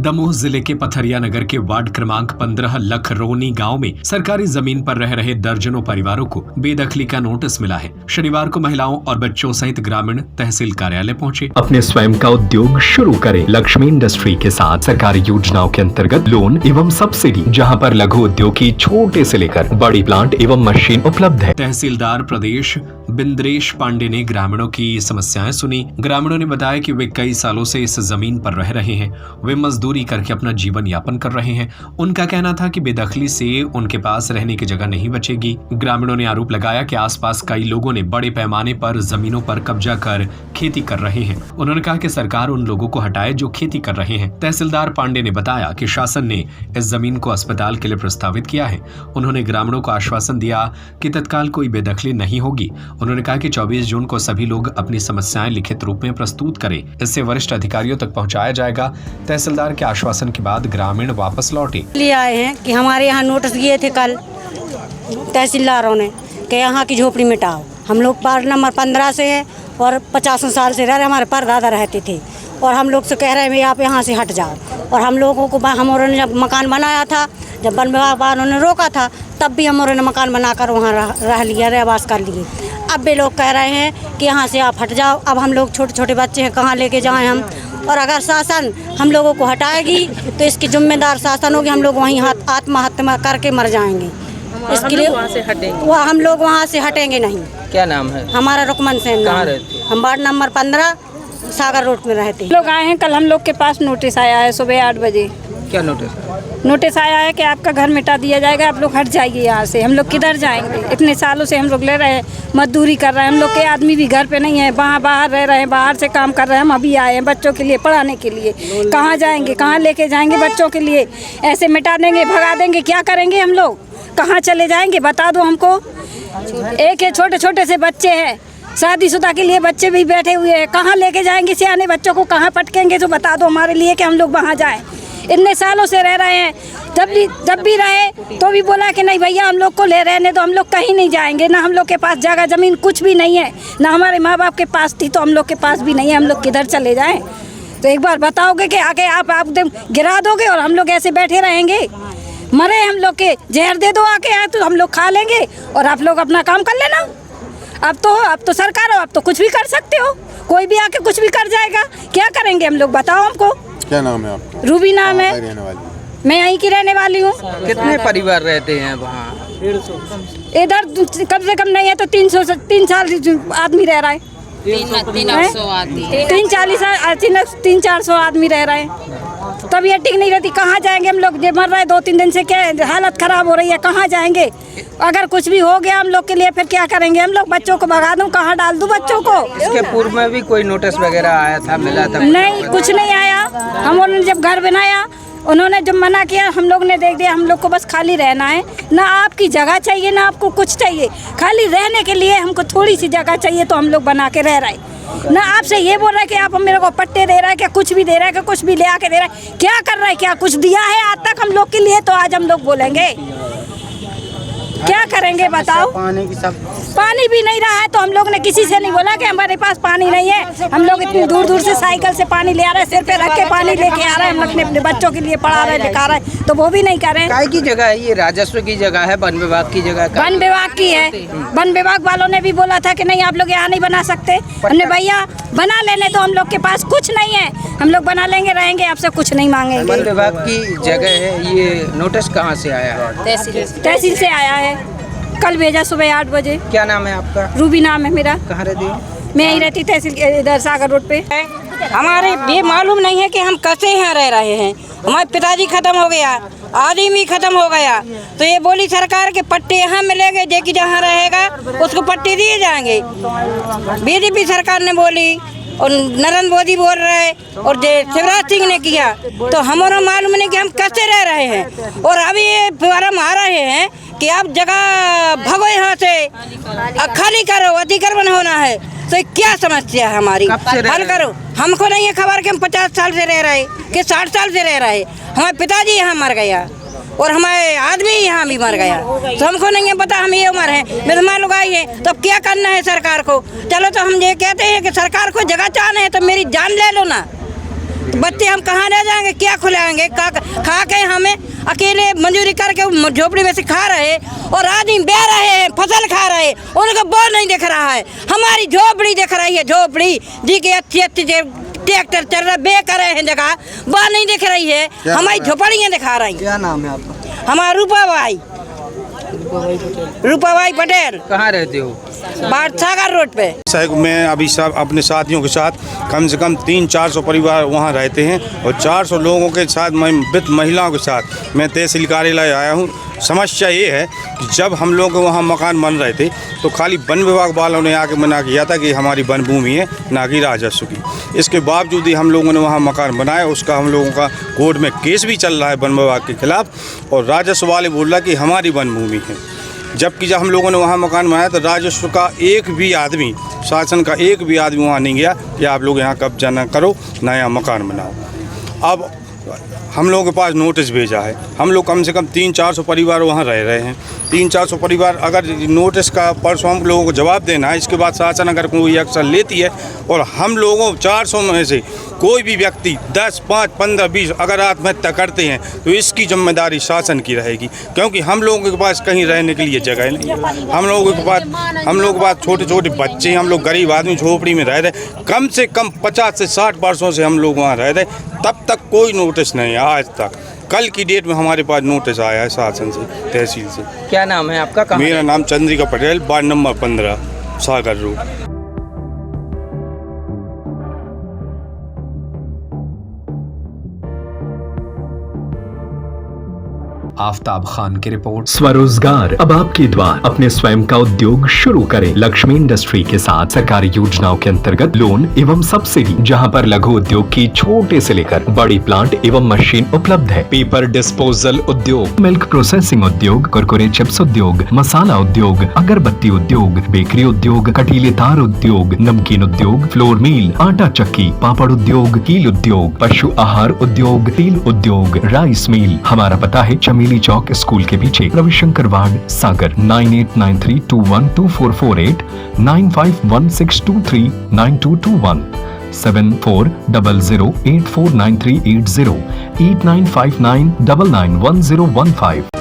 दमोह जिले के पथरिया नगर के वार्ड क्रमांक 15 लखरोनी गांव में सरकारी जमीन पर रह रहे दर्जनों परिवारों को बेदखली का नोटिस मिला है। शनिवार को महिलाओं और बच्चों सहित ग्रामीण तहसील कार्यालय पहुंचे। अपने स्वयं का उद्योग शुरू करें। लक्ष्मी इंडस्ट्री के साथ सरकारी योजनाओं के अंतर्गत लोन एवं सब्सिडी, जहां पर लघु उद्योग की छोटे से लेकर बड़ी प्लांट एवं मशीन उपलब्ध है। तहसीलदार प्रदेश बिंद्रेश पांडे ने ग्रामीणों की समस्याएं सुनी। ग्रामीणों ने बताया कि वे कई सालों से इस जमीन पर रह रहे हैं। वे मजदूरी करके अपना जीवन यापन कर रहे हैं। उनका कहना था कि बेदखली से उनके पास रहने की जगह नहीं बचेगी। ग्रामीणों ने आरोप लगाया कि आसपास कई लोगों ने बड़े पैमाने पर जमीनों पर कब्जा कर खेती कर रहे हैं। उन्होंने कहा कि सरकार उन लोगों को हटाए जो खेती कर रहे हैं। तहसीलदार पांडे ने बताया कि शासन ने इस जमीन को अस्पताल के लिए प्रस्तावित किया है। उन्होंने ग्रामीणों को आश्वासन दिया कि तत्काल कोई बेदखली नहीं होगी। उन्होंने कहा कि 24 जून को सभी लोग अपनी समस्याएं लिखित रूप में प्रस्तुत करें, इससे वरिष्ठ अधिकारियों तक पहुंचाया जाएगा। तहसीलदार के आश्वासन के बाद ग्रामीण वापस लौटे। लिए आए हैं कि हमारे यहाँ नोटिस दिए थे कल तहसीलदारों ने कि यहाँ की झोपड़ी मिटाओ। हम लोग वार्ड नंबर 15 से है और 50 साल से रह रहे, हमारे परदादा रहते थे और हम लोग से कह रहे हैं आप यहाँ से हट जाओ। और हम लोगों को हमारे ने जब मकान बनाया था, जब वन विभाग वालों ने रोका था, तब भी हमारे ने मकान बनाकर वहाँ रह लिया, रहवास कर लिए। अब भी लोग कह रहे हैं कि यहाँ से आप हट जाओ। अब हम लोग छोटे छोटे बच्चे हैं, कहाँ लेके जाएं हम। और अगर शासन हम लोगों को हटाएगी तो इसकी जिम्मेदार शासन होगी। हम लोग वहीं आत्महत्या करके मर जाएंगे। इसके लिए हम लोग वहाँ से हटेंगे नहीं। क्या नाम है? हमारा रुकमन सेन। कहाँ रहते? हम वार्ड नंबर 15 सागर रोड में रहते हैं। लोग आए हैं, कल हम लोग के पास नोटिस आया है सुबह 8 बजे। क्या नोटिस? नोटिस आया है कि आपका घर मिटा दिया जाएगा, आप लोग हट जाइए यहाँ से। हम लोग किधर जाएंगे? इतने सालों से हम लोग ले रहे हैं, मजदूरी कर रहे हैं। हम लोग के आदमी भी घर पे नहीं है, बाहर रह रहे हैं, बाहर से काम कर रहे हैं। हम अभी आए हैं बच्चों के लिए पढ़ाने के लिए। कहाँ जाएंगे, कहाँ लेके जाएंगे बच्चों के लिए? ऐसे मिटा देंगे, भगा देंगे, क्या करेंगे हम लोग? कहाँ चले जाएंगे बता दो हमको। एक छोटे छोटे से बच्चे हैं, शादीशुदा के लिए बच्चे भी बैठे हुए हैं। कहाँ लेके जाएंगे सियाने बच्चों को? कहाँ पटकेंगे? तो बता दो हमारे लिए कि हम लोग वहाँ जाएं। इतने सालों से रह रहे हैं, जब भी रहे तो भी बोला कि नहीं भैया हम लोग को ले रहने दो, हम लोग कहीं नहीं जाएंगे। ना हम लोग के पास जगह ज़मीन कुछ भी नहीं है, ना हमारे माँ बाप के पास थी तो हम लोग के पास भी नहीं है। हम लोग किधर चले जाएं? तो एक बार बताओगे कि आके आप एकदम गिरा दोगे और हम लोग ऐसे बैठे रहेंगे? मरे हम लोग के जहर दे दो आके, तो हम लोग खा लेंगे और आप लोग अपना काम कर लेना। अब तो सरकार हो, अब तो कुछ भी कर सकते हो। कोई भी आके कुछ भी कर जाएगा। क्या करेंगे हम लोग बताओ हमको। क्या नाम है आपका? रूबी नाम है। मैं यहीं की रहने वाली हूँ। कितने परिवार रहते हैं वहाँ? इधर कम से कम नहीं है तो 300 से 300 आदमी रह रहा है। 300-400 आदमी रह रहे हैं। तबीयत ठीक नहीं रहती, कहाँ जाएंगे हम लोग? मर रहे 2-3 दिन से, क्या हालत खराब हो रही है, कहाँ जाएंगे? अगर कुछ भी हो गया हम लोग के लिए फिर क्या करेंगे हम लोग? बच्चों को भगा दूं, कहाँ डाल दूं बच्चों को? इसके पूर्व में भी कोई नोटिस वगैरह आया था, मिला था? नहीं, कुछ नहीं आया। हम उन्होंने जब घर बनाया, उन्होंने जब मना किया, हम लोग ने देख दिया। हम लोग को बस खाली रहना है, ना आपकी जगह चाहिए ना आपको कुछ चाहिए। खाली रहने के लिए हमको थोड़ी सी जगह चाहिए तो हम लोग बना के रह रहे हैं। ना आपसे ये बोल रहा है कि आप मेरे को पट्टे दे रहा है, क्या कुछ भी दे रहा है, क्या कुछ भी ले आके दे रहा है। क्या कर रहा है? क्या कुछ दिया है आज तक हम लोग के लिए? तो आज हम लोग बोलेंगे क्या करेंगे बताओ? पानी भी नहीं रहा है तो हम लोग ने किसी से नहीं बोला कि हमारे पास पानी नहीं है। हम लोग इतनी दूर दूर से साइकिल से पानी ले आ रहे हैं, सिर पे रख के पानी लेके आ रहे हैं। हम अपने बच्चों के लिए पढ़ा रहे, लिखा रहे, तो वो भी नहीं कर रहे हैं। काय की जगह है ये? राजस्व की जगह है, वन विभाग की जगह? वन विभाग की है। वन विभाग वालों ने भी बोला था कि नहीं आप लोग यहाँ नहीं बना सकते। हमने भैया बना लेने तो, हम लोग के पास कुछ नहीं है, हम लोग बना लेंगे, रहेंगे, आपसे कुछ नहीं मांगेंगे। वन विभाग की जगह है, ये नोटिस कहाँ से आया है? तहसील से आया है, कल भेजा सुबह 8 बजे। क्या नाम है आपका? रूबी नाम है मेरा। कहाँ रहती हो? मैं यहीं रहती तहसील इधर सागर रोड पे। हमारे ये मालूम नहीं है कि हम कैसे यहाँ रह रहे हैं। हमारे पिताजी खत्म हो गया, आदमी खत्म हो गया, तो ये बोली सरकार के पट्टे यहाँ मिलेंगे, जो कि जहाँ रहेगा उसको पट्टे दिए जाएंगे। बीजेपी सरकार ने बोली और नरेंद्र मोदी बोल रहे और शिवराज सिंह ने किया, तो हमारा मालूम नहीं कि हम कैसे रह रहे हैं। और अभी ये फॉर्म आ रहे हैं कि आप जगह भगो यहाँ से, खाली करो, अतिक्रमण होना है। तो क्या समस्या है हमारी, हल करो। हमको नहीं है खबर कि हम 50 साल से रह रहे कि 60 साल से रह रहे। हमारे पिताजी यहाँ मर गया और हमारे आदमी यहाँ भी मर गया, तो हमको नहीं है पता। हम ये उम्र है, मेहमान लोग आई है, तो अब क्या करना है सरकार को? चलो तो हम ये कहते हैं कि सरकार को जगह चाहना है तो मेरी जान ले लो ना, बच्चे हम कहाँ रह जाएंगे, क्या खिलाएंगे? खा के हमें अकेले मजदूरी करके झोपड़ी में से खा रहे और आदमी बह रहे हैं, फसल खा रहे, उनको बोर नहीं दिख रहा है। हमारी झोपड़ी दिख रही है, झोपड़ी जी के अच्छी ट्रैक्टर चल रहा बे कर रहे हैं जगह, वह नहीं दिख रही है, हमारी झोपड़ियाँ दिखा रही। क्या नाम है आपका? हमारा रूपाबाई पटेल। कहाँ रहते हो? सागर रोड पे। मैं अभी सब अपने साथियों के साथ कम से कम 300-400 परिवार वहाँ रहते हैं और 400 लोगों के साथ मैं वित्त महिलाओं के साथ मैं तहसील कार्यालय आया हूँ। समस्या ये है कि जब हम लोग वहाँ मकान बन रहे थे तो खाली वन विभाग वालों ने आके मना किया था कि हमारी वन भूमि है, ना कि राजस्व की। इसके बावजूद ही हम लोगों ने वहाँ मकान बनाया, उसका हम लोगों का कोर्ट में केस भी चल रहा है वन विभाग के खिलाफ और राजस्व वाले बोल रहा कि हमारी वन भूमि है। जबकि जब हम लोगों ने वहाँ मकान बनाया तो राजस्व का एक भी आदमी, शासन का एक भी आदमी वहाँ नहीं गया कि आप लोग यहाँ कब्जा ना करो, ना यहाँ मकान बनाओ। अब हम लोगों के पास नोटिस भेजा है, हम लोग कम से कम 300-400 परिवार वहाँ रह रहे हैं। 300-400 परिवार अगर नोटिस का परसों हम लोगों को जवाब देना है, इसके बाद शासन अगर कोई एक्शन लेती है और हम लोगों 400 में से कोई भी व्यक्ति 10, 5, 15, 20 अगर आत्महत्या करते हैं तो इसकी जिम्मेदारी शासन की रहेगी, क्योंकि हम लोगों के पास कहीं रहने के लिए जगह नहीं है। हम लोगों के पास छोटे छोटे बच्चे हैं, हम लोग गरीब आदमी झोपड़ी में रह रहे, कम से कम 50 से 60 वर्षों से हम लोग वहाँ रह रहे, तब तक कोई नोटिस नहीं है आज तक। कल की डेट में हमारे पास नोटिस आया है शासन से, तहसील से। क्या नाम है आपका? मेरा नाम चंद्रिका पटेल, वार्ड नंबर 15, सागर रोड। आफ्ताब खान की रिपोर्ट। स्वरोजगार अब आपके द्वार, अपने स्वयं का उद्योग शुरू करें। लक्ष्मी इंडस्ट्री के साथ सरकारी योजनाओं के अंतर्गत लोन एवं सब्सिडी, जहां पर लघु उद्योग की छोटे से लेकर बड़ी प्लांट एवं मशीन उपलब्ध है। पेपर डिस्पोजल उद्योग, मिल्क प्रोसेसिंग उद्योग, कुरकुरे चिप्स उद्योग, मसाला उद्योग, अगरबत्ती उद्योग, बेकरी उद्योग, कटीले तार उद्योग, नमकीन उद्योग, फ्लोर मिल, आटा चक्की, पापड़ उद्योग, कील उद्योग, पशु आहार उद्योग, तेल उद्योग, राइस मिल। हमारा पता है चमेली चौक स्कूल के पीछे, रविशंकर वार्ड, सागर। 9893212448, 9516239221, 7400849380, 8959991015।